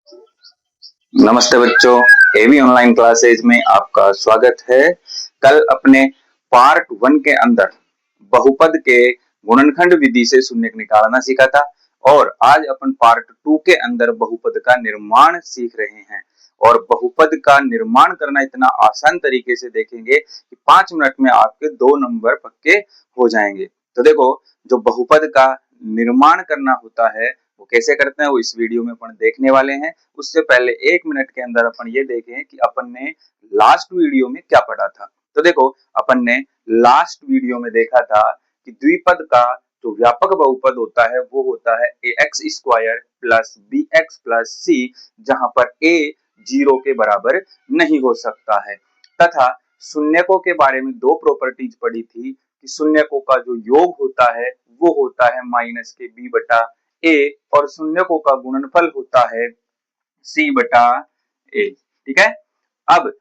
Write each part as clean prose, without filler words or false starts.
नमस्ते बच्चों, एवी online classes में आपका स्वागत है। कल अपने पार्ट 1 के अंदर बहुपद के गुणनखंड विधि से शून्यक निकालना सीखा था और आज अपन पार्ट 2 के अंदर बहुपद का निर्माण सीख रहे हैं। और बहुपद का निर्माण करना इतना आसान तरीके से देखेंगे कि 5 मिनट में आपके 2 नंबर पक्के हो जाएंगे। तो देखो, जो बहुपद का निर्माण करना होता है वो कैसे करते हैं वो इस वीडियो में अपन देखने वाले हैं। उससे पहले 1 मिनट के अंदर अपन ये देखें कि अपन ने लास्ट वीडियो में क्या पढ़ा था। तो देखो, अपन ने लास्ट वीडियो में देखा था कि द्विपद का जो व्यापक बहुपद होता है वो होता है ax² plus bx plus c, जहां पर a 0 के बराबर नहीं हो सकता है। तथा शून्यकों के बारे में 2 प्रॉपर्टीज पढ़ी थी कि शून्यकों का जो योग होता है वो होता है माइनस के b बटा a और शून्यकों का गुणनफल होता है c बटा a। ठीक है। अब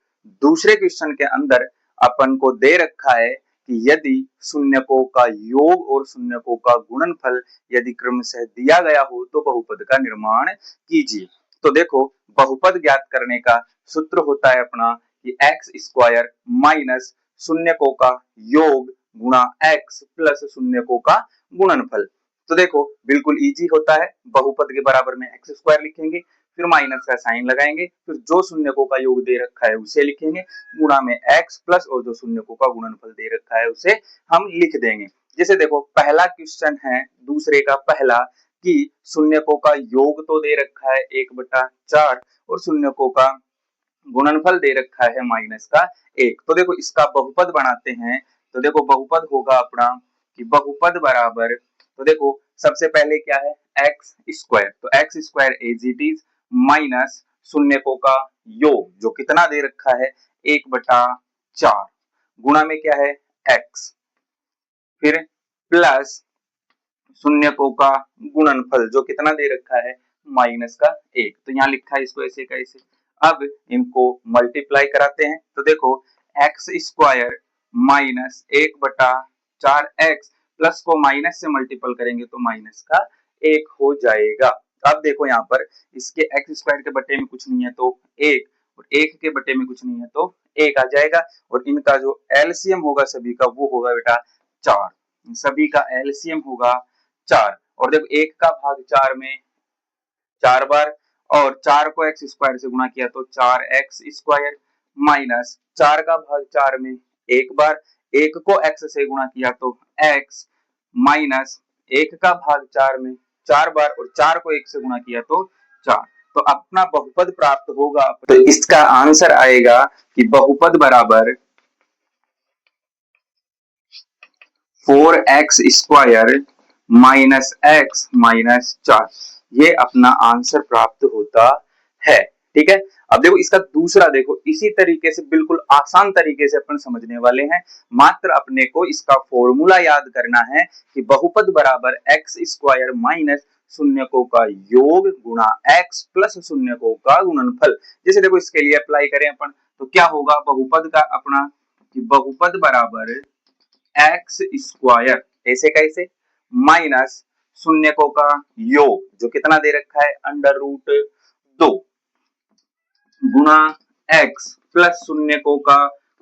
दूसरे क्वेश्चन के अंदर अपन को दे रखा है कि यदि शून्यकों का योग और शून्यकों का गुणनफल यदि क्रमशः दिया गया हो तो बहुपद का निर्माण कीजिए। तो देखो, बहुपद ज्ञात करने का सूत्र होता है अपना कि x² माइनस शून्यकों का योग गुणा x प्लस शून्यकों का गुणनफल। तो देखो, बिल्कुल इजी होता है। बहुपद के बराबर में x² लिखेंगे, फिर माइनस का साइन लगाएंगे, फिर जो शून्यकों का योग दे रखा है उसे लिखेंगे, गुणा में x प्लस और जो शून्यकों का गुणनफल दे रखा है उसे हम लिख देंगे। जैसे देखो, पहला क्वेश्चन है दूसरे का पहला कि शून्यकों का योग तो दे रखा है 1/4 और शून्यकों का गुणनफल दे रखा है माइनस का 1। तो देखो, इसका बहुपद बनाते हैं। तो देखो, बहुपद होगा अपना कि बहुपद बराबर, तो देखो सबसे पहले क्या है x², तो x² as it is minus शून्यकों का योग जो कितना दे रखा है 1/4 गुणा में क्या है x, फिर प्लस शून्यकों का गुणनफल जो कितना दे रखा है माइनस का 1। तो यहाँ लिखा है इसको ऐसे का ऐसे। अब इनको मल्टीप्लाई कराते हैं। तो देखो, x² माइनस 1/4x प्लस को माइनस से मल्टीपल करेंगे तो माइनस का 1 हो जाएगा। अब देखो, यहाँ पर इसके x² के बटे में कुछ नहीं है तो 1 और 1 के बटे में कुछ नहीं है तो 1 आ जाएगा। और इनका जो एलसीएम होगा सभी का वो होगा बेटा 4। सभी का एलसीएम होगा 4। और देखो, 1 का भाग 4 में 4 बार और 4 को x² से गुणा किया तो 4x² माइनस 4 का भाग 4 में 1 बार, 1 को x से गुणा किया तो x माइनस 1 का भाग 4 में 4 बार और 4 को 1 से गुणा किया तो 4। तो अपना बहुपद प्राप्त होगा। तो इसका आंसर आएगा कि बहुपद बराबर 4x² माइनस x माइनस 4। ये अपना आंसर प्राप्त होता है। ठीक है। अब देखो, इसका दूसरा देखो, इसी तरीके से बिल्कुल आसान तरीके से अपन समझने वाले हैं। मात्र अपने को इसका फॉर्मूला याद करना है कि बहुपद बराबर x² माइनस शून्यकों का योग गुणा x प्लस शून्यकों का गुणनफल। जैसे देखो, इसके लिए अप्लाई करें अपन तो क्या होगा बहुपद का अपना कि बहुपद बराबर x² ऐसे कैसे माइनस शून्यकों का योग जो कितना दे रखा है √2 गुणा x प्लस शून्यकों का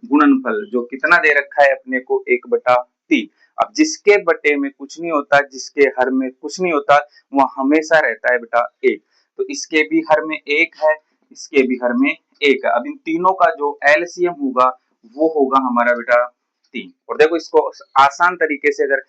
गुणनफल जो कितना दे रखा है अपने को 1/3। अब जिसके बटे में कुछ नहीं होता, जिसके हर में कुछ नहीं होता, वह हमेशा रहता है बेटा 1। तो इसके भी हर में 1 है, इसके भी हर में 1 है। अब इन तीनों का जो एलसीएम होगा वो होगा हमारा बेटा 3। और देखो, इसको आसान तरीके से अगर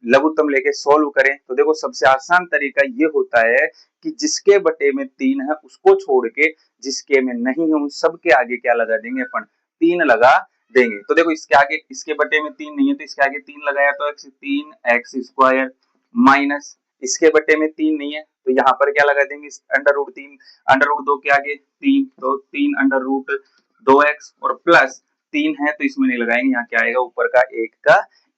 लघुत्तम लेके सोल्व करें तो देखो, सबसे आसान तरीका ये होता है कि जिसके बटे में 3 है उसको छोड़ के जिसके में नहीं है उन सब के आगे क्या लगा देंगे अपन 3 लगा देंगे। तो देखो, इसके आगे इसके बटे में 3 नहीं है तो इसके आगे 3 लगाया तो 3x² माइनस इसके बटे में 3 नहीं है तो यहाँ पर क्या लगा देंगे √3, √2 के आगे 3 तो 3 √2x और प्लस 3 है तो इसमें नहीं लगाएंगे, यहाँ क्या आएगा ऊपर का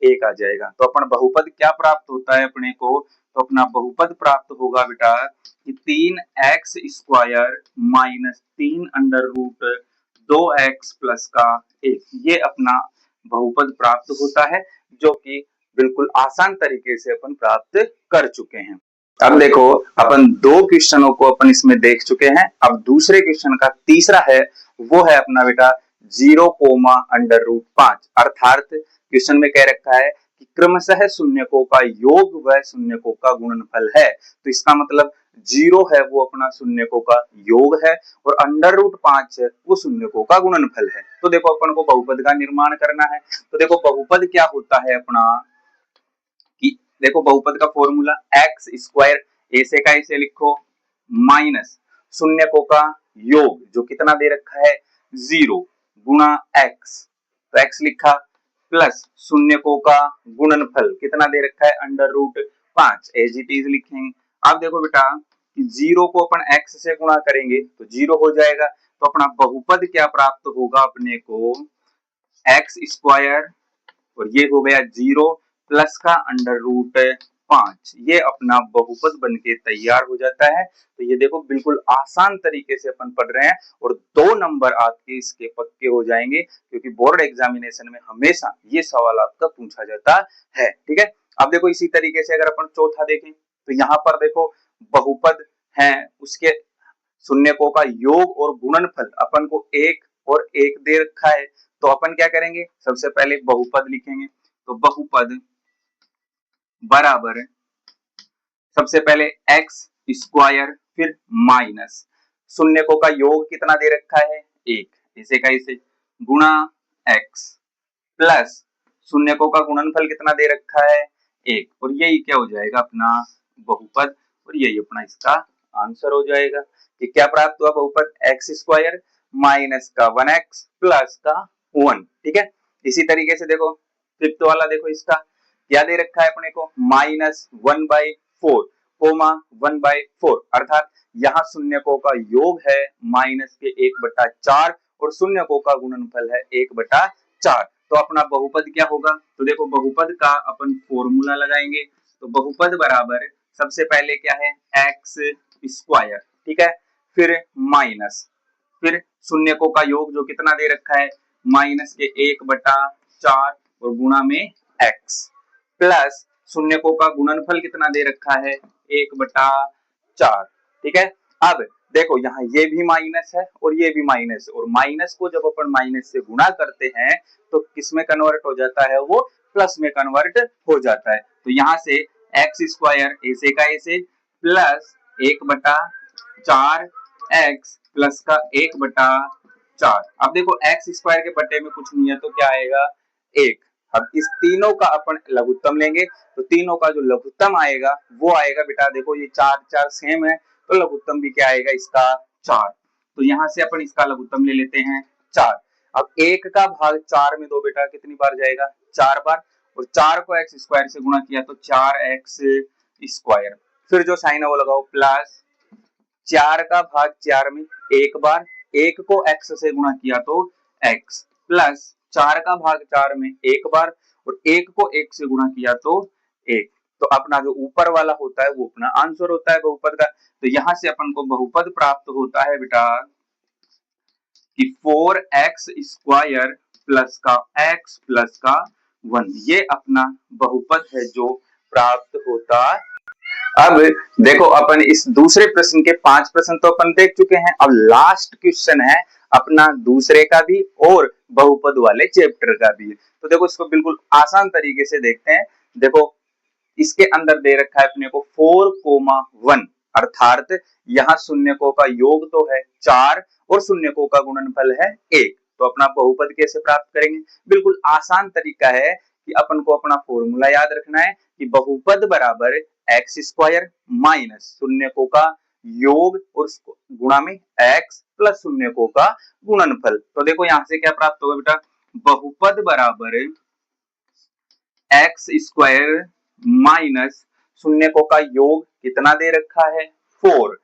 1 आ जाएगा। तो अपन बहुपद क्या प्राप्त होता है अपने को, तो अपना बहुपद प्राप्त होगा बेटा कि 3x² माइनस 3 √2x प्लस का 1। ये अपना बहुपद प्राप्त होता है जो कि बिल्कुल आसान तरीके से अपन प्राप्त कर चुके हैं। अब देखो अपन दो क्वेश्चनों को अपन इसमें देख चुके हैं। अब दूसरे क्वेश्चन का तीसरा है, वो है अपना बेटा 0,√5 अर्थात क्वेश्चन में कह रखा है कि क्रमशः शून्यकों का योग व शून्यकों का गुणनफल है। तो इसका मतलब 0 है वो अपना शून्यकों का योग है और √5 है वो शून्यकों का गुणनफल है। तो देखो अपन को बहुपद का निर्माण करना है। तो देखो बहुपद क्या होता है अपना, कि देखो बहुपद का फॉर्मूला एक्स स्क्वायर ऐसे का ऐसे लिखो माइनस शून्यकों का योग जो कितना दे रखा है 0 गुणा एक्स, तो एक्स लिखा प्लस शून्यकों का गुणनफल कितना दे रखा है √5 एज इट इज लिखेंगे। अब देखो बेटा कि 0 को अपन एक्स से गुणा करेंगे तो 0 हो जाएगा। तो अपना बहुपद क्या प्राप्त होगा अपने को एक्स स्क्वायर और ये हो गया 0 प्लस का √5, ये अपना बहुपद बनके तैयार हो जाता है। तो ये देखो बिल्कुल आसान तरीके से अपन पढ़ रहे हैं और 2 नंबर आपके इसके पक्के हो जाएंगे, क्योंकि बोर्ड एग्जामिनेशन में हमेशा ये सवाल आपका पूछा जाता है। ठीक है, अब देखो इसी तरीके से अगर अपन चौथा देखें तो यहाँ पर देखो बहुपद है, उसके शून्यकों का योग और गुणनफल अपन को 1 और 1 दे रखा है। तो अपन क्या करेंगे, सबसे पहले बहुपद लिखेंगे। तो बहुपद बराबर सबसे पहले एक्स स्क्वायर फिर माइनस शून्यकों का योग कितना दे रखा है 1 इसे का इसे गुणा एक्स प्लस शून्यकों का गुणनफल कितना दे रखा है 1, और यही क्या हो जाएगा अपना बहुपद, और यही अपना इसका आंसर हो जाएगा कि क्या प्राप्त हुआ बहुपद एक्स स्क्वायर माइनस का 1x प्लस का 1। ठीक है, इसी तरीके से देखो फिफ्थ वाला देखो इसका क्या दे रखा है अपने को -1/4 कोमा 1/4 अर्थात यहाँ शून्यकों का योग है माइनस के 1/4 और शून्यकों का गुणनफल है 1/4। तो अपना बहुपद क्या होगा, तो देखो बहुपद का अपन फॉर्मूला लगाएंगे। तो बहुपद बराबर सबसे पहले क्या है एक्स स्क्वायर, ठीक है, फिर माइनस फिर शून्यकों का योग जो कितना दे रखा है माइनस के 1/4 और गुणा में एक्स प्लस शून्यकों का गुणनफल कितना दे रखा है 1/4। ठीक है, अब देखो यहाँ ये भी माइनस है और ये भी माइनस है, और माइनस को जब अपन माइनस से गुणा करते हैं तो किस में कन्वर्ट हो जाता है, वो प्लस में कन्वर्ट हो जाता है। तो यहाँ से एक्स स्क्वायर ऐसे का ऐसे प्लस 1/4 एक्स प्लस का 1/4। अब देखो एक्स स्क्वायर के बटे में कुछ नहीं है तो क्या आएगा 1। अब इस तीनों का अपन लघुत्तम लेंगे तो तीनों का जो लघुत्तम आएगा वो आएगा बेटा देखो ये 4 सेम है तो लघुत्तम भी क्या आएगा इसका 4। तो यहाँ से अपन इसका लघुत्तम ले लेते हैं 4। अब 1 का भाग 4 में दो बेटा कितनी बार जाएगा 4 बार, और 4 को एक्स स्क्वायर से गुणा किया तो 4x स्क्वायर, फिर जो साइन है वो लगाओ प्लस 4 का भाग 4 में 1 बार, 1 को x से गुणा किया तो x प्लस 4 का भाग 4 में 1 बार और 1 को 1 से गुणा किया तो 1। तो अपना जो ऊपर वाला होता है वो अपना आंसर होता है बहुपद का। तो यहां से अपन को बहुपद प्राप्त होता है बेटा कि 4x स्क्वायर प्लस का x प्लस का 1, ये अपना बहुपद है जो प्राप्त होता। अब देखो अपन इस दूसरे प्रश्न के 5 प्रश्न तो अपन देख चुके हैं। अब लास्ट क्वेश्चन है अपना दूसरे का भी और बहुपद वाले चैप्टर का भी। तो देखो इसको बिल्कुल आसान तरीके से देखते हैं। देखो इसके अंदर दे रखा है अपने को 4,1 अर्थात यहाँ शून्यकों का योग तो है 4 और शून्यकों का गुणनफल है 1। तो अपना बहुपद कैसे प्राप्त करेंगे, बिल्कुल आसान तरीका है कि अपन को अपना फॉर्मूला याद रखना है कि बहुपद बराबर एक्स स्क्वायर माइनस शून्यकों का योग और गुणा में एक्स प्लस शून्यकों का गुणनफल। तो देखो यहाँ से क्या प्राप्त होगा बेटा, बहुपद बराबर एक्स स्क्वायर माइनस शून्यकों का योग कितना दे रखा है 4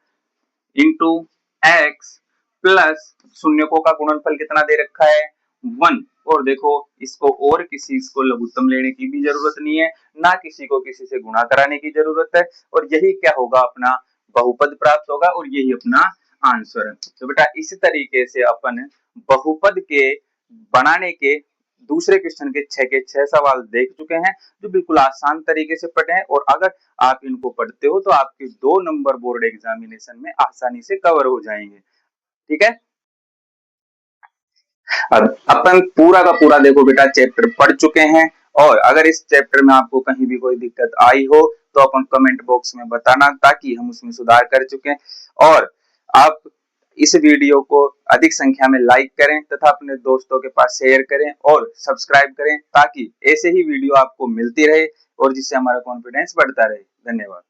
इंटू एक्स प्लस शून्यकों का गुणनफल कितना दे रखा है 1। और देखो इसको और किसी को लघुत्तम लेने की भी जरूरत नहीं है, ना किसी को किसी से गुणा कराने की जरूरत है, और यही क्या होगा अपना बहुपद प्राप्त होगा और यही अपना आंसर है। तो बेटा इस तरीके से अपन बहुपद के बनाने के दूसरे क्वेश्चन के 6 के 6 सवाल देख चुके हैं जो बिल्कुल आसान तरीके से पढ़े हैं, और अगर आप इनको पढ़ते हो तो आपके 2 नंबर बोर्ड एग्जामिनेशन में आसानी से कवर हो जाएंगे। ठीक है, अब अपन पूरा का पूरा देखो बेटा चैप्टर पढ़ चुके हैं, और अगर इस चैप्टर में आपको कहीं भी कोई दिक्कत आई हो तो अपन कमेंट बॉक्स में बताना, ताकि हम उसमें सुधार कर चुके। और आप इस वीडियो को अधिक संख्या में लाइक करें तथा अपने दोस्तों के पास शेयर करें और सब्सक्राइब करें, ताकि ऐसे ही वीडियो आपको मिलती रहे और जिससे हमारा कॉन्फिडेंस बढ़ता रहे। धन्यवाद।